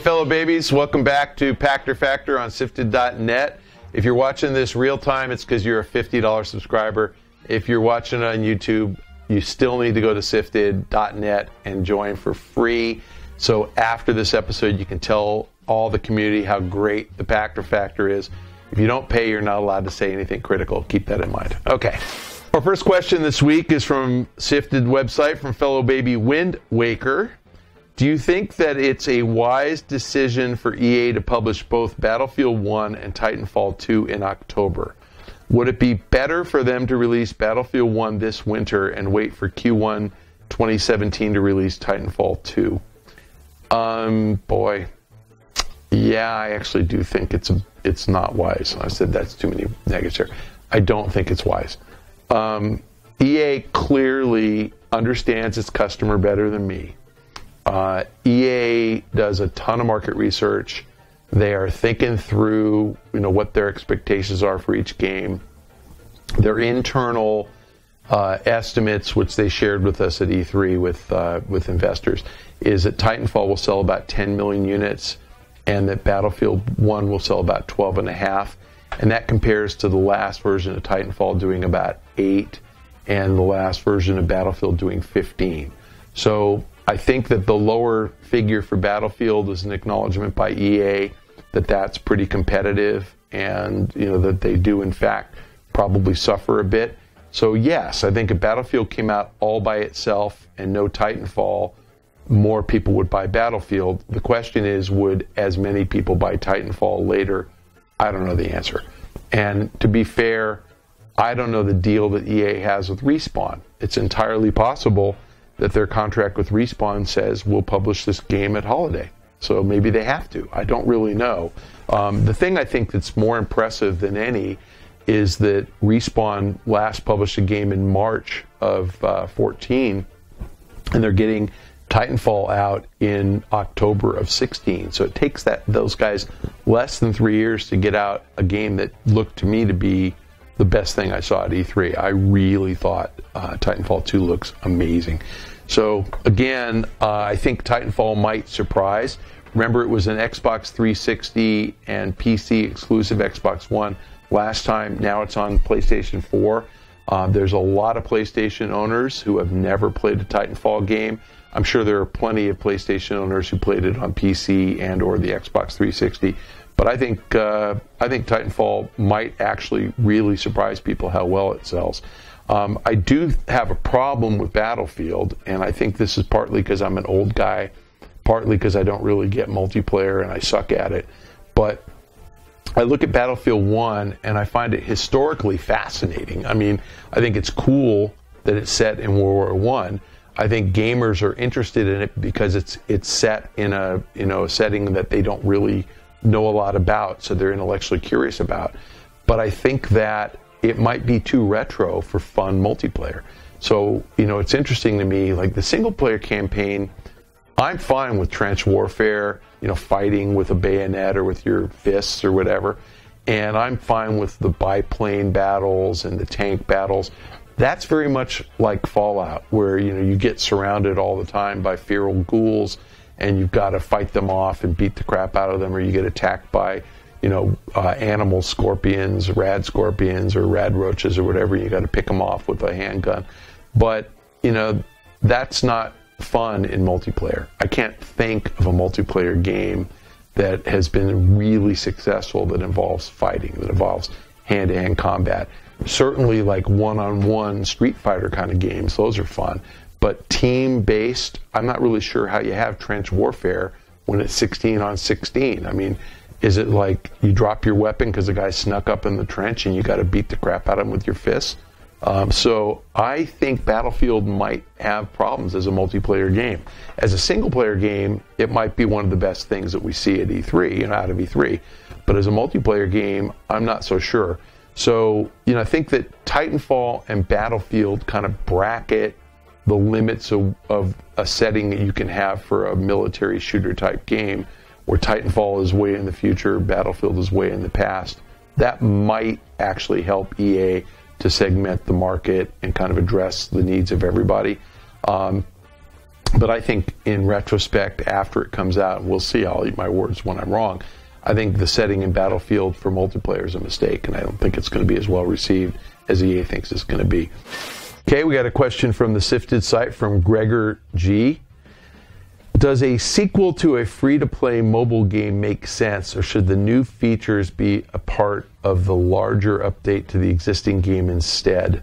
fellow babies, welcome back to Pachter Factor on SIFTD.net. If you're watching this real time, it's because you're a $50 subscriber. If you're watching on YouTube, you still need to go to SIFTD.net and join for free. So after this episode, you can tell all the community how great the Pachter Factor is. If you don't pay, you're not allowed to say anything critical. Keep that in mind. Okay. Our first question this week is from SIFTD website from fellow baby Wind Waker. Do you think that it's a wise decision for EA to publish both Battlefield 1 and Titanfall 2 in October? Would it be better for them to release Battlefield 1 this winter and wait for Q1 2017 to release Titanfall 2? Boy. Yeah, I actually do think it's not wise. I said that's too many negatives here. I don't think it's wise. EA clearly understands its customer better than me. EA does a ton of market research. They are thinking through, what their expectations are for each game. Their internal estimates, which they shared with us at E3 with investors, is that Titanfall will sell about 10 million units, and that Battlefield 1 will sell about 12.5. And that compares to the last version of Titanfall doing about 8, and the last version of Battlefield doing 15. So I think that the lower figure for Battlefield is an acknowledgement by EA that that's pretty competitive, and that they do in fact probably suffer a bit. So yes, I think if Battlefield came out all by itself and no Titanfall, more people would buy Battlefield. The question is, would as many people buy Titanfall later? I don't know the answer. And to be fair, I don't know the deal that EA has with Respawn. It's entirely possible that their contract with Respawn says we'll publish this game at holiday. So maybe they have to. I don't really know. The thing I think that's more impressive than any is that Respawn last published a game in March of 14, and they're getting Titanfall out in October of 16. So it takes those guys less than 3 years to get out a game that looked to me to be the best thing I saw at E3. I really thought Titanfall 2 looks amazing. So again, I think Titanfall might surprise. Remember, it was an Xbox 360 and PC exclusive Xbox One last time. Now it's on PlayStation 4. There's a lot of PlayStation owners who have never played a Titanfall game. I'm sure there are plenty of PlayStation owners who played it on PC and or the Xbox 360. But I think Titanfall might actually really surprise people how well it sells. I do have a problem with Battlefield, and I think this is partly because I'm an old guy, partly because I don't really get multiplayer and I suck at it. But I look at Battlefield 1 and I find it historically fascinating. I mean, I think it's cool that it's set in World War I. I think gamers are interested in it because it's set in a setting that they don't really know a lot about, so they're intellectually curious about. But I think that it might be too retro for fun multiplayer. So, it's interesting to me, like the single player campaign, I'm fine with trench warfare, fighting with a bayonet or with your fists or whatever. And I'm fine with the biplane battles and the tank battles. That's very much like Fallout, where, you get surrounded all the time by feral ghouls and you've got to fight them off and beat the crap out of them, or you get attacked by animal scorpions, rad scorpions, or rad roaches, or whatever. You got to pick them off with a handgun. But that's not fun in multiplayer. I can't think of a multiplayer game that has been really successful that involves fighting, that involves hand-to-hand combat. Certainly, like one-on-one Street Fighter kind of games, those are fun. But team-based, I'm not really sure how you have trench warfare when it's 16 on 16. I mean, is it like you drop your weapon because the guy snuck up in the trench and you got to beat the crap out of him with your fists? So I think Battlefield might have problems as a multiplayer game. As a single-player game, it might be one of the best things that we see at E3, out of E3. But as a multiplayer game, I'm not so sure. So, I think that Titanfall and Battlefield kind of bracket the limits of a setting that you can have for a military shooter type game, where Titanfall is way in the future, Battlefield is way in the past. That might actually help EA to segment the market and kind of address the needs of everybody. But I think in retrospect, after it comes out, and we'll see, I'll eat my words when I'm wrong, I think the setting in Battlefield for multiplayer is a mistake, and I don't think it's going to be as well received as EA thinks it's going to be. Okay, we got a question from the SIFTD site from Gregor G. Does a sequel to a free-to-play mobile game make sense, or should the new features be a part of the larger update to the existing game instead?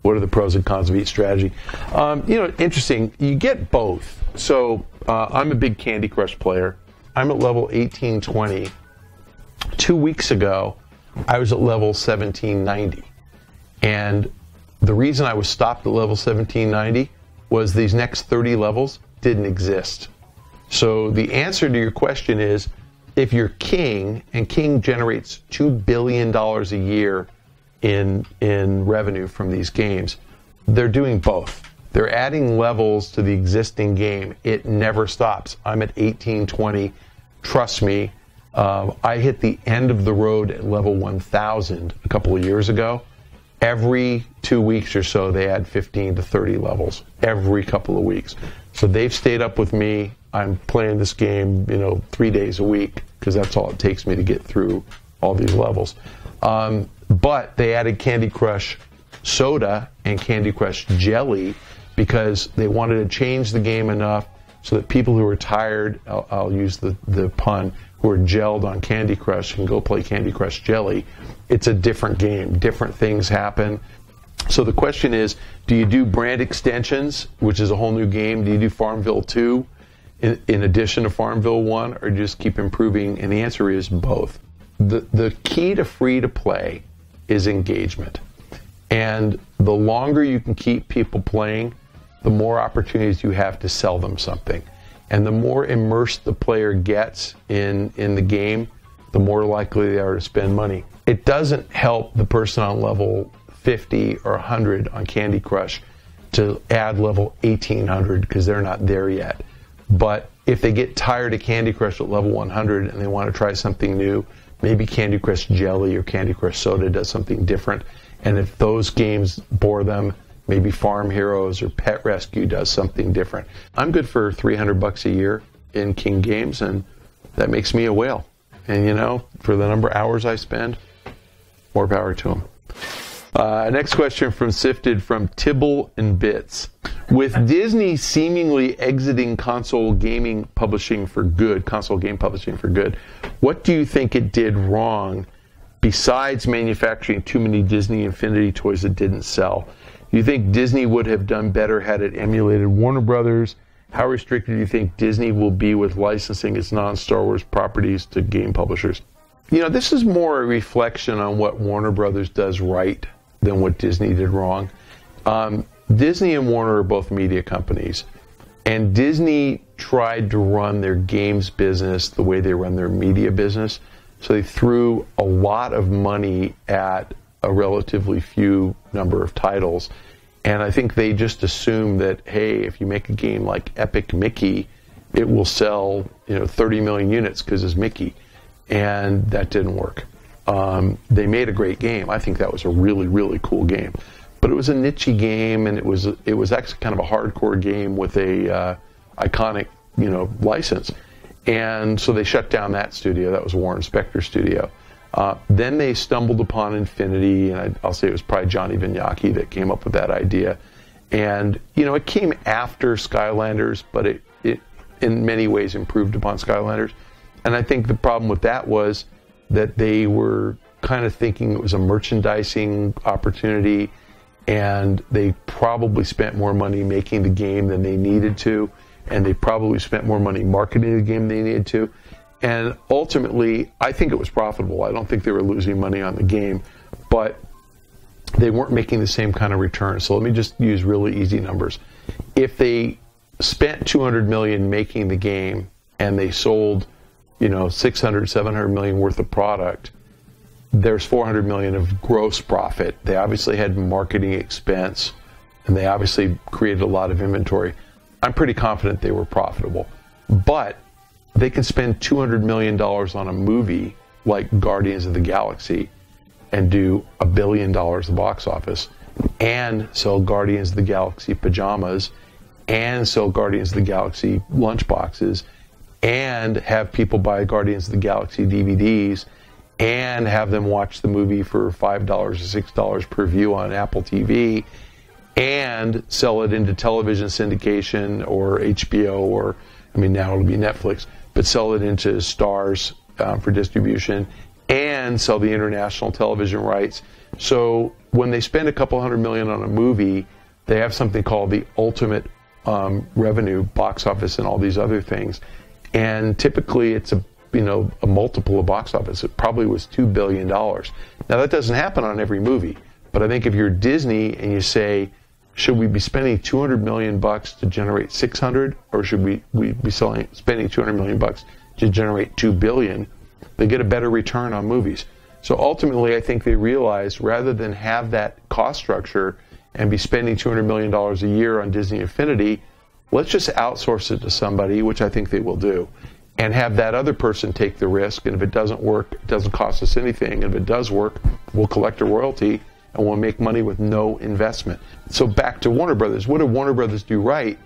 What are the pros and cons of each strategy? Interesting. You get both. So I'm a big Candy Crush player. I'm at level 1820. 2 weeks ago, I was at level 1790. And the reason I was stopped at level 1790 was these next 30 levels didn't exist. So the answer to your question is, if you're King, and King generates $2 billion a year in revenue from these games, they're doing both. They're adding levels to the existing game. It never stops. I'm at 1820. Trust me, I hit the end of the road at level 1000 a couple of years ago. Every 2 weeks or so, they add 15 to 30 levels every couple of weeks. So they've stayed up with me. I'm playing this game, 3 days a week, because that's all it takes me to get through all these levels. But they added Candy Crush Soda and Candy Crush Jelly because they wanted to change the game enough so that people who are tired, I'll use the pun, who are gelled on Candy Crush can go play Candy Crush Jelly. It's a different game. Different things happen. So the question is, do you do brand extensions, which is a whole new game? Do you do Farmville 2 in addition to Farmville 1, or just keep improving? And the answer is both. The key to free-to-play is engagement. And the longer you can keep people playing, the more opportunities you have to sell them something. And the more immersed the player gets in the game, the more likely they are to spend money. It doesn't help the person on level 50 or 100 on Candy Crush to add level 1800 because they're not there yet. But if they get tired of Candy Crush at level 100 and they want to try something new, maybe Candy Crush Jelly or Candy Crush Soda does something different. And if those games bore them, maybe Farm Heroes or Pet Rescue does something different. I'm good for $300 a year in King Games, and that makes me a whale. And for the number of hours I spend, more power to them. Next question from SIFTD from Tibble and Bits. With Disney seemingly exiting console game publishing for good, what do you think it did wrong besides manufacturing too many Disney Infinity toys that didn't sell? Do you think Disney would have done better had it emulated Warner Brothers? How restricted do you think Disney will be with licensing its non-Star Wars properties to game publishers? This is more a reflection on what Warner Brothers does right than what Disney did wrong. Disney and Warner are both media companies, and Disney tried to run their games business the way they run their media business. So they threw a lot of money at a relatively few number of titles. And I think they just assumed that, hey, if you make a game like Epic Mickey, it will sell 30 million units because it's Mickey. And that didn't work. They made a great game. I think that was a really, really cool game. But it was a niche game, and it was actually kind of a hardcore game with a iconic license. And so they shut down that studio. That was Warren Spector studio. Then they stumbled upon Infinity, and I'll say it was probably Johnny Vignacchi that came up with that idea. And, it came after Skylanders, but it in many ways improved upon Skylanders. And I think the problem with that was that they were kind of thinking it was a merchandising opportunity, and they probably spent more money making the game than they needed to, and they probably spent more money marketing the game than they needed to. And ultimately, I think it was profitable. I don't think they were losing money on the game, but they weren't making the same kind of return. So let me just use really easy numbers. If they spent $200 million making the game and they sold, $600-700 million worth of product, there's $400 million of gross profit. They obviously had marketing expense, and they obviously created a lot of inventory. I'm pretty confident they were profitable, but they can spend $200 million on a movie like Guardians of the Galaxy and do $1 billion at the box office and sell Guardians of the Galaxy pajamas and sell Guardians of the Galaxy lunchboxes and have people buy Guardians of the Galaxy DVDs and have them watch the movie for $5 or $6 per view on Apple TV and sell it into television syndication or HBO or, I mean, now it'll be Netflix, but sell it into Stars for distribution and sell the international television rights. So when they spend a couple $100 million on a movie, they have something called the ultimate revenue, box office, and all these other things. And typically it's a multiple of box office. It probably was $2 billion. Now that doesn't happen on every movie, but I think if you're Disney and you say, should we be spending $200 million to generate 600, or should we be spending $200 million to generate $2 billion? They get a better return on movies. So ultimately, I think they realize rather than have that cost structure and be spending $200 million a year on Disney Infinity, let's just outsource it to somebody, which I think they will do, and have that other person take the risk. And if it doesn't work, it doesn't cost us anything. And if it does work, we'll collect a royalty and we'll make money with no investment. So back to Warner Brothers. What did Warner Brothers do right?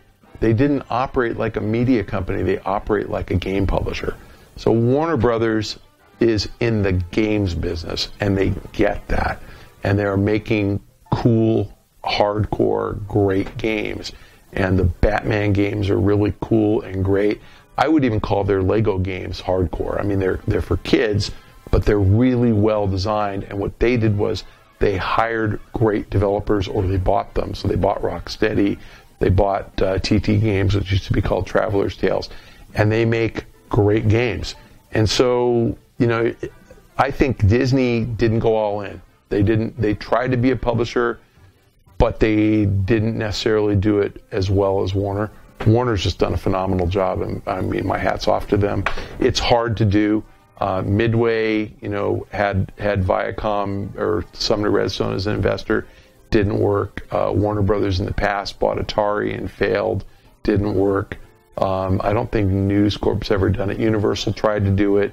They didn't operate like a media company. They operate like a game publisher. So Warner Brothers is in the games business, and they get that. And they're making cool, hardcore, great games. And the Batman games are really cool and great. I would even call their Lego games hardcore. I mean, they're for kids, but they're really well designed. And what they did was they hired great developers, or they bought them. So they bought Rocksteady, they bought TT Games, which used to be called Traveler's Tales, and they make great games. And so, I think Disney didn't go all in. They tried to be a publisher, but they didn't necessarily do it as well as Warner. Warner's just done a phenomenal job, and I mean, my hat's off to them. It's hard to do. Midway, had Viacom or Sumner Redstone as an investor, didn't work. Warner Brothers in the past bought Atari and failed, didn't work. I don't think News Corp's ever done it. Universal tried to do it,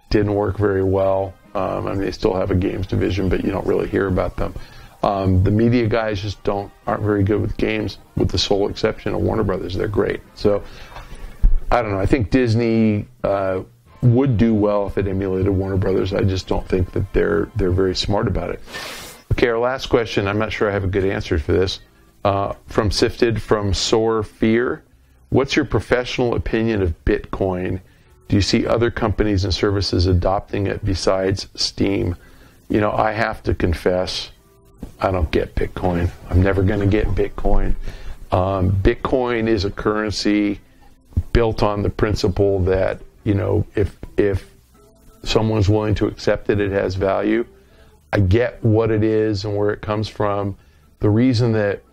didn't work very well. I mean, they still have a games division, but you don't really hear about them. The media guys just aren't very good with games, with the sole exception of Warner Brothers. They're great. So, I don't know. I think Disney would do well if it emulated Warner Brothers. I just don't think that they're very smart about it. Okay, our last question. I'm not sure I have a good answer for this. From SIFTD, from Soar Fear. What's your professional opinion of Bitcoin? Do you see other companies and services adopting it besides Steam? I have to confess, I don't get Bitcoin. I'm never going to get Bitcoin. Bitcoin is a currency built on the principle that, if someone's willing to accept it, it has value. I get what it is and where it comes from. The reason that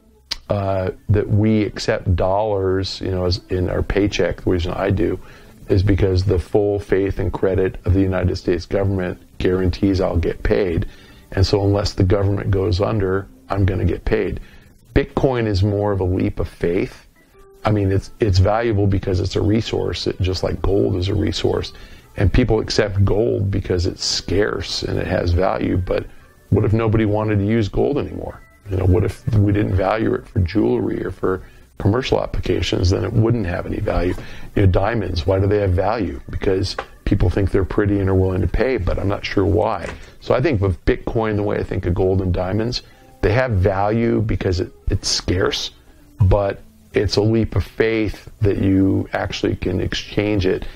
we accept dollars, as in our paycheck, the reason I do, is because the full faith and credit of the United States government guarantees I'll get paid. And so unless the government goes under, I'm going to get paid. Bitcoin is more of a leap of faith. I mean, it's valuable because it's a resource, just like gold is a resource. And people accept gold because it's scarce and it has value. But what if nobody wanted to use gold anymore? What if we didn't value it for jewelry or for commercial applications? Then it wouldn't have any value. Diamonds, why do they have value? Because people think they're pretty and are willing to pay, but I'm not sure why. So I think with Bitcoin, the way I think of gold and diamonds, they have value because it's scarce, but it's a leap of faith that you actually can exchange it.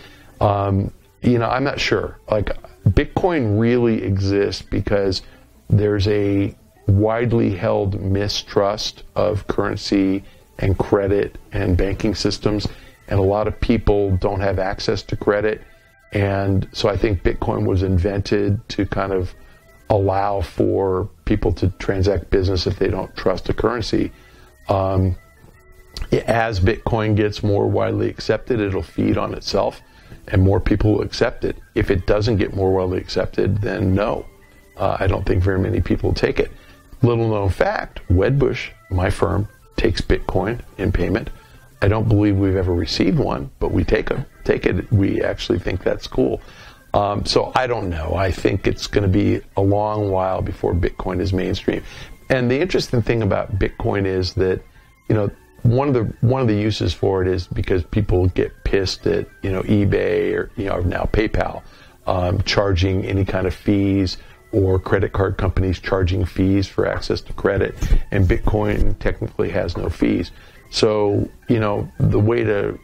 I'm not sure. Like, Bitcoin really exists because there's a widely held mistrust of currency and credit and banking systems, and a lot of people don't have access to credit. And so I think Bitcoin was invented to kind of allow for people to transact business if they don't trust a currency. As Bitcoin gets more widely accepted, it'll feed on itself and more people will accept it. If it doesn't get more widely accepted, then no. I don't think very many people will take it. Little known fact, Wedbush, my firm, takes Bitcoin in payment. I don't believe we've ever received one, but we take it. We actually think that's cool. So I don't know. I think it's going to be a long while before Bitcoin is mainstream. And the interesting thing about Bitcoin is that, one of the uses for it is because people get pissed at eBay or now PayPal charging any kind of fees, or credit card companies charging fees for access to credit, and Bitcoin technically has no fees. So the way to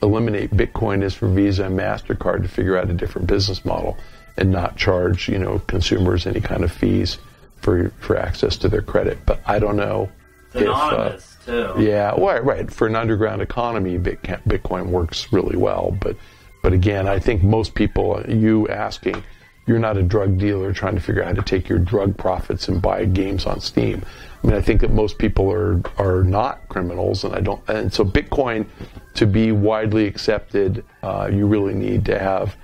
eliminate Bitcoin is for Visa and MasterCard to figure out a different business model and not charge consumers any kind of fees for access to their credit. But I don't know. It's anonymous too. Yeah, right. For an underground economy, Bitcoin works really well. But again, I think most people, you asking, you're not a drug dealer trying to figure out how to take your drug profits and buy games on Steam. I mean, I think that most people are not criminals, and so Bitcoin, to be widely accepted, you really need to have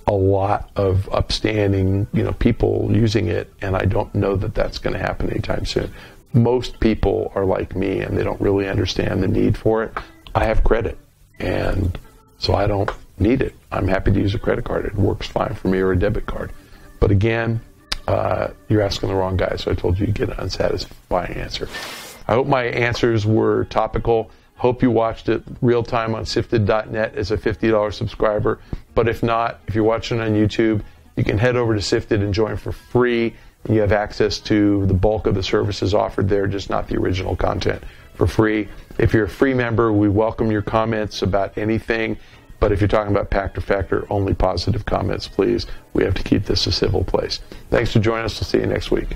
a lot of upstanding, people using it, and I don't know that that's going to happen anytime soon. Most people are like me, and they don't really understand the need for it. I have credit, and so I don't need it. I'm happy to use a credit card. It works fine for me, or a debit card. But again, you're asking the wrong guy, so I told you you'd get an unsatisfying answer. I hope my answers were topical. Hope you watched it real time on SIFTD.net as a $50 subscriber. But if not, if you're watching on YouTube, you can head over to SIFTD and join for free. And you have access to the bulk of the services offered there, just not the original content, for free. If you're a free member, we welcome your comments about anything. But if you're talking about Pachter, only positive comments, please. We have to keep this a civil place. Thanks for joining us. We'll see you next week.